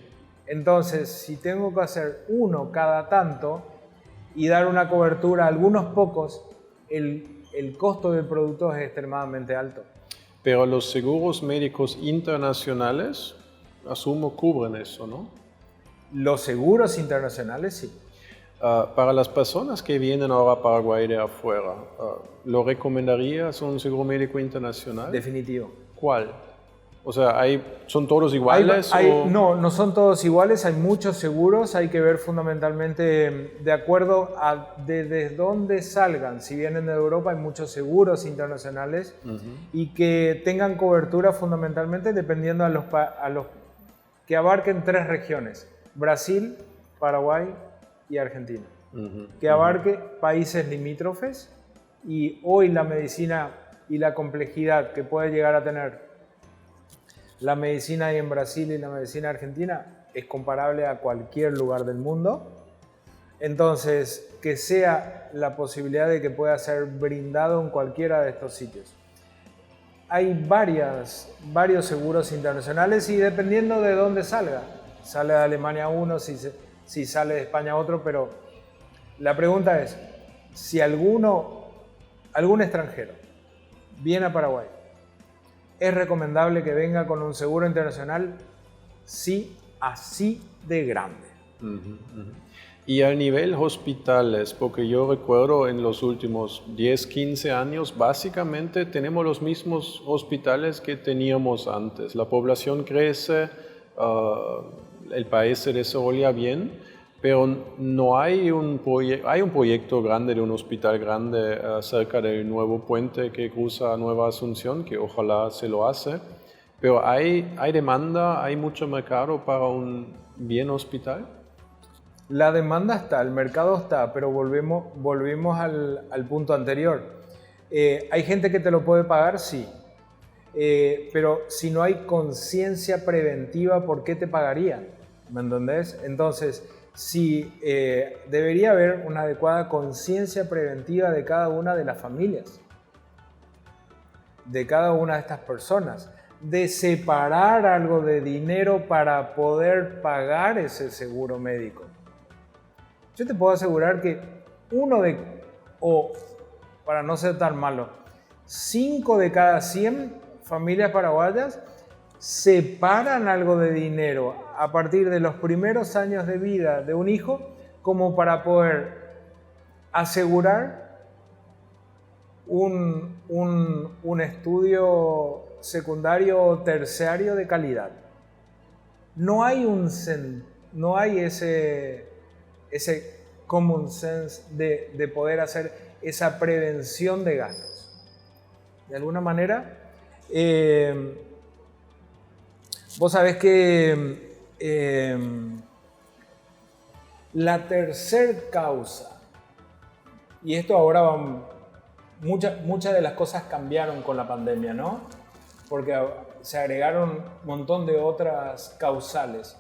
Entonces, si tengo que hacer uno cada tanto y dar una cobertura a algunos pocos, el costo del producto es extremadamente alto. Pero los seguros médicos internacionales, asumo, cubren eso, ¿no? Los seguros internacionales sí. Para las personas que vienen ahora a Paraguay de afuera, ¿lo recomendarías un seguro médico internacional? Definitivo. ¿Cuál? O sea, ¿son todos iguales? No son todos iguales, hay muchos seguros, hay que ver fundamentalmente de acuerdo a desde dónde salgan. Si vienen de Europa hay muchos seguros internacionales y que tengan cobertura fundamentalmente dependiendo a los que abarquen 3 regiones, Brasil, Paraguay y Argentina, que abarque países limítrofes y hoy la medicina y la complejidad que puede llegar a tener la medicina en Brasil y la medicina argentina es comparable a cualquier lugar del mundo. Entonces, que sea la posibilidad de que pueda ser brindado en cualquiera de estos sitios. Hay varios seguros internacionales y dependiendo de dónde salga. Sale de Alemania uno, si sale de España otro, pero la pregunta es, si algún extranjero viene a Paraguay, ¿es recomendable que venga con un seguro internacional? Sí, así de grande. Y a nivel hospitales, porque yo recuerdo en los últimos 10, 15 años, básicamente tenemos los mismos hospitales que teníamos antes. La población crece, el país se desarrolla bien, pero no hay un proyecto grande de un hospital grande cerca del nuevo puente que cruza Nueva Asunción, que ojalá se lo hace. Pero hay demanda, hay mucho mercado para un bien hospital. La demanda está, el mercado está, pero volvemos al punto anterior. ¿Hay gente que te lo puede pagar? Sí. Pero si no hay conciencia preventiva, ¿por qué te pagaría? ¿Me entendés? Entonces, si debería haber una adecuada conciencia preventiva de cada una de las familias, de cada una de estas personas, de separar algo de dinero para poder pagar ese seguro médico. Yo te puedo asegurar que para no ser tan malo, 5 de cada 100 familias paraguayas separan algo de dinero a partir de los primeros años de vida de un hijo como para poder asegurar un estudio secundario o terciario de calidad. No hay ese common sense de poder hacer esa prevención de gastos. De alguna manera, vos sabés que la tercer causa, y esto ahora muchas de las cosas cambiaron con la pandemia, ¿no? Porque se agregaron un montón de otras causales.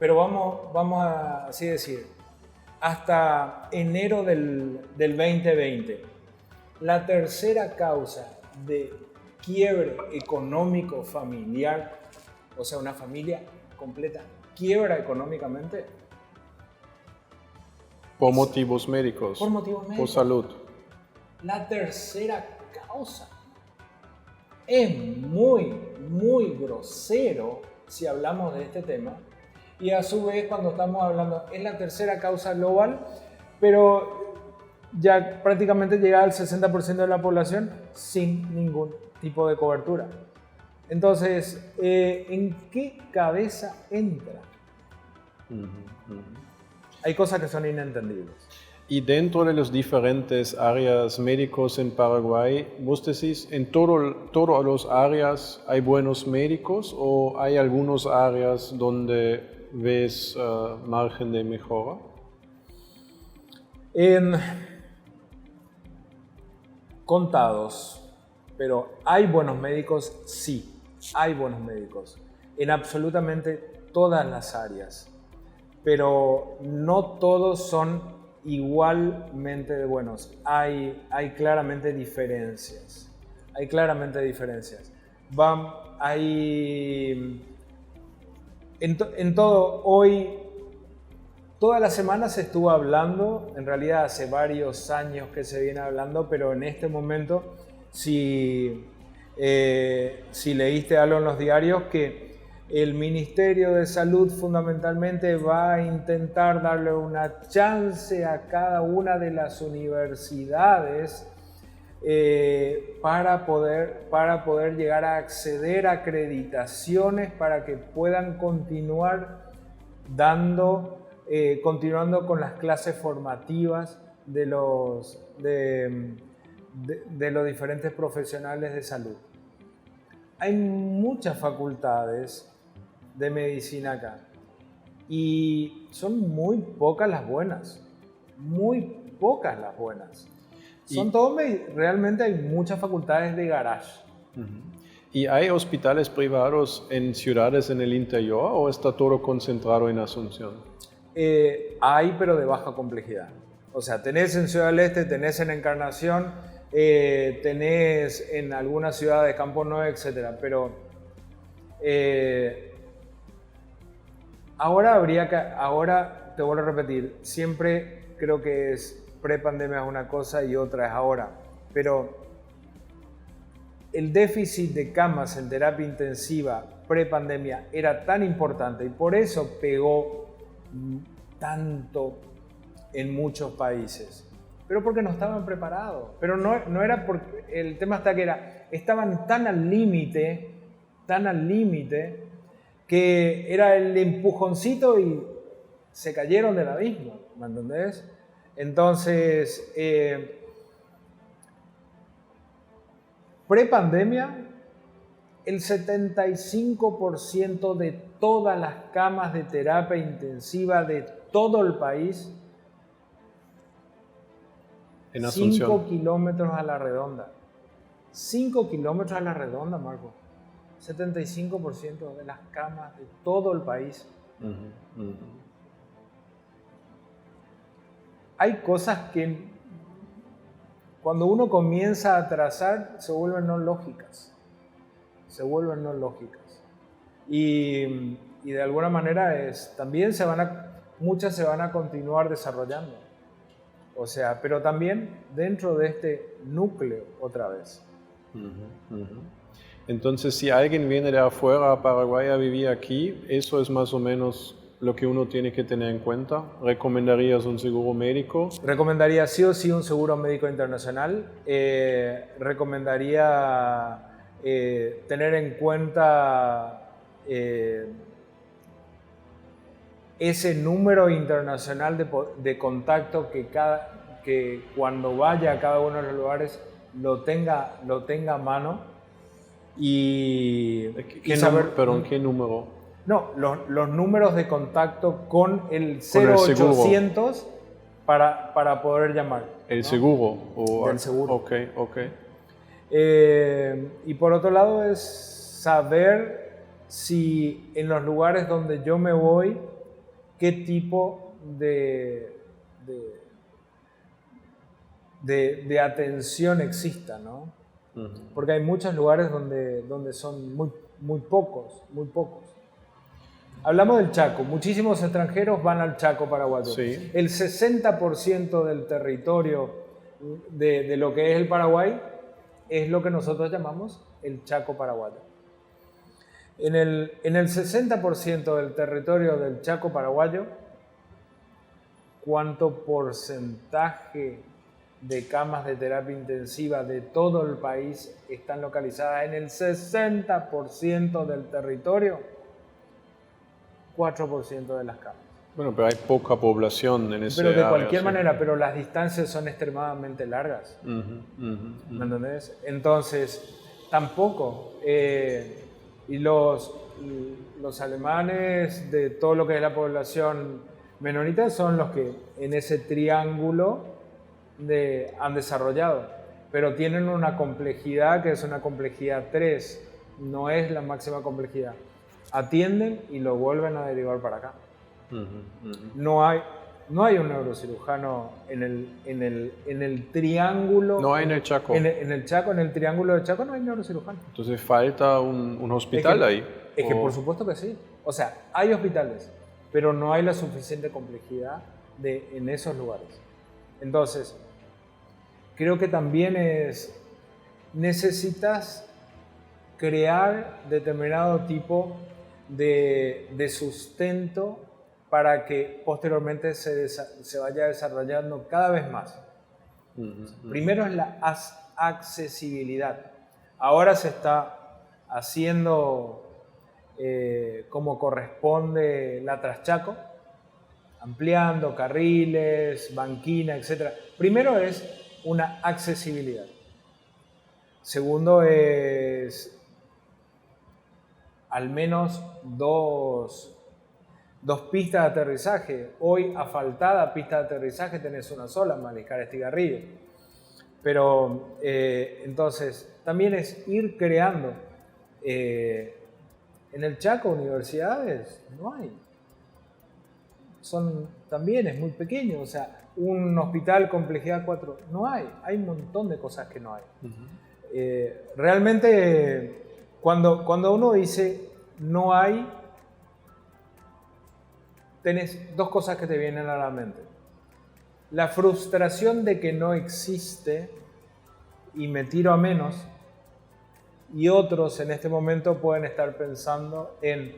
Pero vamos a así decir, hasta enero del 2020, la tercera causa de quiebre económico familiar, o sea, una familia completa quiebra económicamente. Por motivos médicos. Por motivos médicos. Por salud. La tercera causa. Es muy, muy grosero si hablamos de este tema. Y a su vez, cuando estamos hablando, es la tercera causa global, pero ya prácticamente llega al 60% de la población sin ningún tipo de cobertura. Entonces, ¿en qué cabeza entra? Hay cosas que son inentendibles. Y dentro de las diferentes áreas médicos en Paraguay, ¿vos decís en todas las áreas hay buenos médicos o hay algunas áreas donde ves margen de mejora? Contados, pero ¿hay buenos médicos? Sí, hay buenos médicos en absolutamente todas las áreas, pero no todos son igualmente buenos. Hay claramente diferencias. En todo, hoy, toda la semana se estuvo hablando, en realidad hace varios años que se viene hablando, pero en este momento, si leíste algo en los diarios, que el Ministerio de Salud fundamentalmente va a intentar darle una chance a cada una de las universidades para poder llegar a acceder a acreditaciones para que puedan continuar continuando con las clases formativas de los diferentes profesionales de salud. Hay muchas facultades de medicina acá y son muy pocas las buenas. Realmente hay muchas facultades de garage. ¿Y hay hospitales privados en ciudades en el interior o está todo concentrado en Asunción? Hay, pero de baja complejidad. O sea, tenés en Ciudad del Este, tenés en Encarnación, tenés en algunas ciudades de Campo Nuevo, etc. Pero ahora te vuelvo a repetir, siempre creo que es pre-pandemia es una cosa y otra es ahora. Pero el déficit de camas en terapia intensiva pre-pandemia era tan importante y por eso pegó tanto en muchos países. Pero porque no estaban preparados. Pero no era porque el tema está que estaban tan al límite, que era el empujoncito y se cayeron del abismo, ¿me entendés? Entonces, pre-pandemia, el 75% de todas las camas de terapia intensiva de todo el país, en Asunción. 5 kilómetros a la redonda. 5 kilómetros a la redonda, Marco. 75% de las camas de todo el país. hay cosas que cuando uno comienza a trazar se vuelven no lógicas. Y de alguna manera también muchas se van a continuar desarrollando. O sea, pero también dentro de este núcleo otra vez. Entonces, si alguien viene de afuera a Paraguay a vivir aquí, eso es más o menos lo que uno tiene que tener en cuenta. ¿Recomendarías un seguro médico? Recomendaría sí o sí un seguro médico internacional. Recomendaría tener en cuenta ese número internacional de contacto que cuando vaya a cada uno de los lugares lo tenga a mano y saber... ¿Pero en qué número? No, los números de contacto con el 0800 para poder llamar. ¿El ¿no? seguro? Del seguro. Ok. Y por otro lado es saber si en los lugares donde yo me voy, qué tipo de atención exista, ¿no? Porque hay muchos lugares donde son muy pocos. Hablamos del Chaco. Muchísimos extranjeros van al Chaco paraguayo. Sí. El 60% del territorio de lo que es el Paraguay es lo que nosotros llamamos el Chaco paraguayo. En el 60% del territorio del Chaco paraguayo, ¿cuánto porcentaje de camas de terapia intensiva de todo el país están localizadas en el 60% del territorio? 4% de las camas. Bueno, pero hay poca población en ese área. Pero de cualquier sí. manera, pero las distancias son extremadamente largas. ¿Me entendés? Entonces, tampoco. Y los alemanes de todo lo que es la población menonita son los que en ese triángulo han desarrollado. Pero tienen una complejidad que es una complejidad 3. No es la máxima complejidad. Atienden y lo vuelven a derivar para acá. No hay un neurocirujano en el triángulo. No hay en el Chaco. En el Chaco, en el triángulo de Chaco no hay neurocirujano. Entonces falta un hospital ahí. Es que por supuesto que sí. O sea, hay hospitales, pero no hay la suficiente complejidad en esos lugares. Entonces, creo que también necesitas crear determinado tipo de sustento para que posteriormente se vaya desarrollando cada vez más. Primero es la accesibilidad. Ahora se está haciendo como corresponde la Traschaco, ampliando carriles, banquina, etc. Primero es una accesibilidad. Segundo es al menos dos pistas de aterrizaje. Hoy, asfaltada pista de aterrizaje, tenés una sola, Mariscal Estigarribia. Pero entonces, también es ir creando. En el Chaco, universidades, no hay. También es muy pequeño, o sea, un hospital complejidad 4, no hay. Hay un montón de cosas que no hay. Realmente, cuando uno dice no hay, tenés dos cosas que te vienen a la mente. La frustración de que no existe y me tiro a menos, y otros en este momento pueden estar pensando en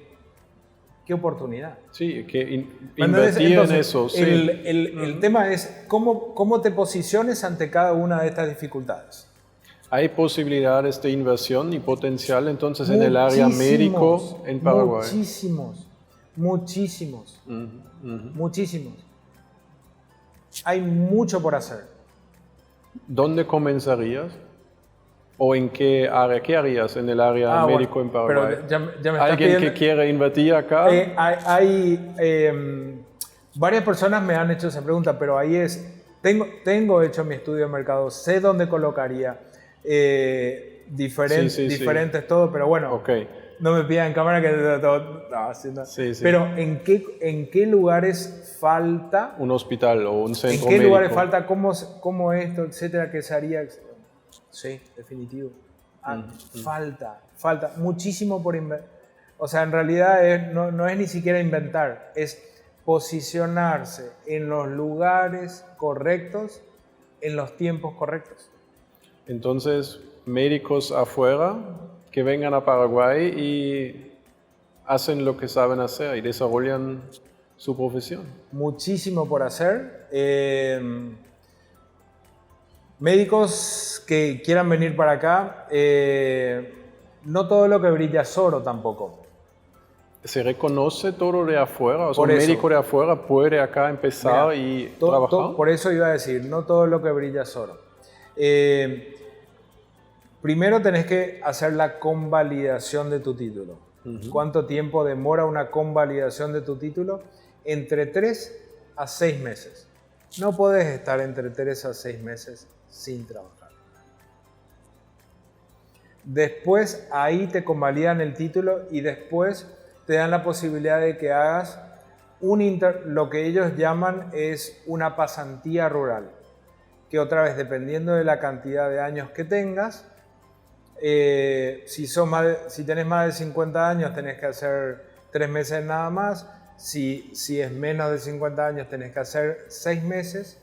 qué oportunidad. Sí, que invertir en eso. Sí. El tema es cómo te posiciones ante cada una de estas dificultades. ¿Hay posibilidades de inversión y potencial entonces en el área médico en Paraguay? Muchísimos. Hay mucho por hacer. ¿Dódónde comenzarías? ¿O en qué área? ¿Qué harías en el área médico en Paraguay? Pero ya me ¿Alguien que quiere invertir acá? Varias personas me han hecho esa pregunta, pero ahí tengo hecho mi estudio de mercado, sé dónde colocaría diferentes todo, pero bueno. Okay. no me pidan cámara que no, haciendo. Sí, sí. Pero ¿en qué lugares falta? Un hospital o un centro ¿En qué médico. lugares falta? ¿Cómo esto, etcétera? ¿Qué se haría? Sí, definitivo. Falta muchísimo por inventar. O sea, en realidad no es ni siquiera inventar, es posicionarse en los lugares correctos, en los tiempos correctos. Entonces, médicos afuera que vengan a Paraguay y hacen lo que saben hacer y desarrollan su profesión. Muchísimo por hacer. Médicos que quieran venir para acá, no todo lo que brilla es oro tampoco. ¿Se reconoce todo de afuera? O sea, Por un eso. médico de afuera puede acá empezar y trabajar. Por eso iba a decir, no todo lo que brilla es oro. Primero tenés que hacer la convalidación de tu título. ¿Cuánto tiempo demora una convalidación de tu título? Entre 3 a 6 meses. No podés estar entre 3 a 6 meses sin trabajar. Después ahí te convalidan el título y después te dan la posibilidad de que hagas lo que ellos llaman es una pasantía rural, que otra vez dependiendo de la cantidad de años que tengas, si tenés más de 50 años tenés que hacer 3 meses nada más, si es menos de 50 años tenés que hacer 6 meses,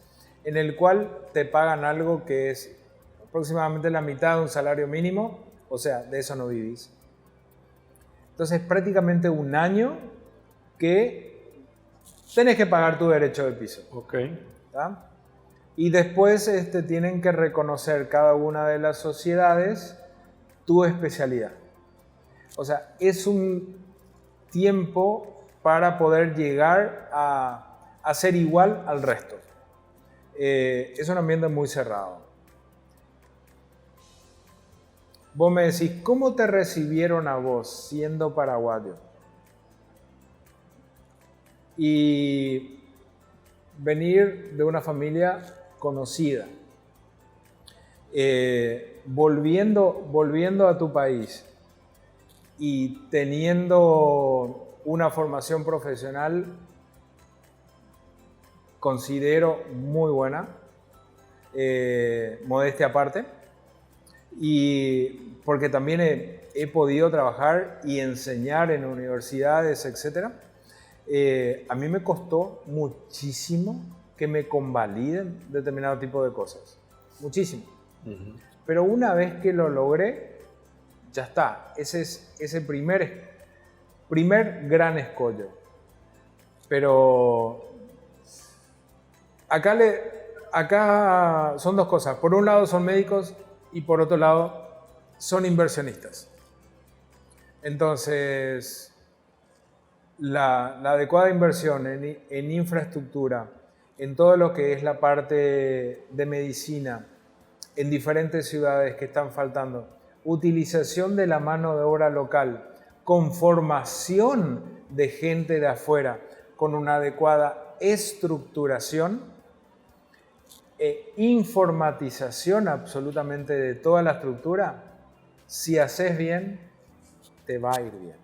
en el cual te pagan algo que es aproximadamente la mitad de un salario mínimo, o sea, de eso no vivís. Entonces prácticamente un año que tenés que pagar tu derecho de piso. Okay. ¿Tá? Y después tienen que reconocer cada una de las sociedades tu especialidad. O sea, es un tiempo para poder llegar a ser igual al resto. Es un ambiente muy cerrado. Vos me decís, ¿cómo te recibieron a vos siendo paraguayo? Y venir de una familia conocida, volviendo a tu país y teniendo una formación profesional, considero muy buena, modestia aparte, y porque también he podido trabajar y enseñar en universidades, etc. A mí me costó muchísimo que me convaliden determinado tipo de cosas, muchísimo. Pero una vez que lo logré, ya está, ese es ese primer gran escollo. Pero acá son dos cosas, por un lado son médicos y por otro lado son inversionistas. Entonces, la adecuada inversión en infraestructura, en todo lo que es la parte de medicina, en diferentes ciudades que están faltando, utilización de la mano de obra local, con formación de gente de afuera, con una adecuada estructuración, informatización absolutamente de toda la estructura, si haces bien, te va a ir bien.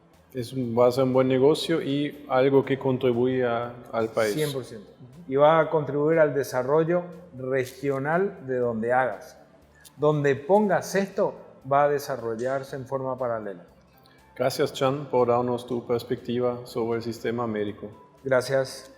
Va a ser un buen negocio y algo que contribuye al país. 100%. Y va a contribuir al desarrollo regional de donde hagas. Donde pongas esto, va a desarrollarse en forma paralela. Gracias, Chan, por darnos tu perspectiva sobre el sistema médico. Gracias.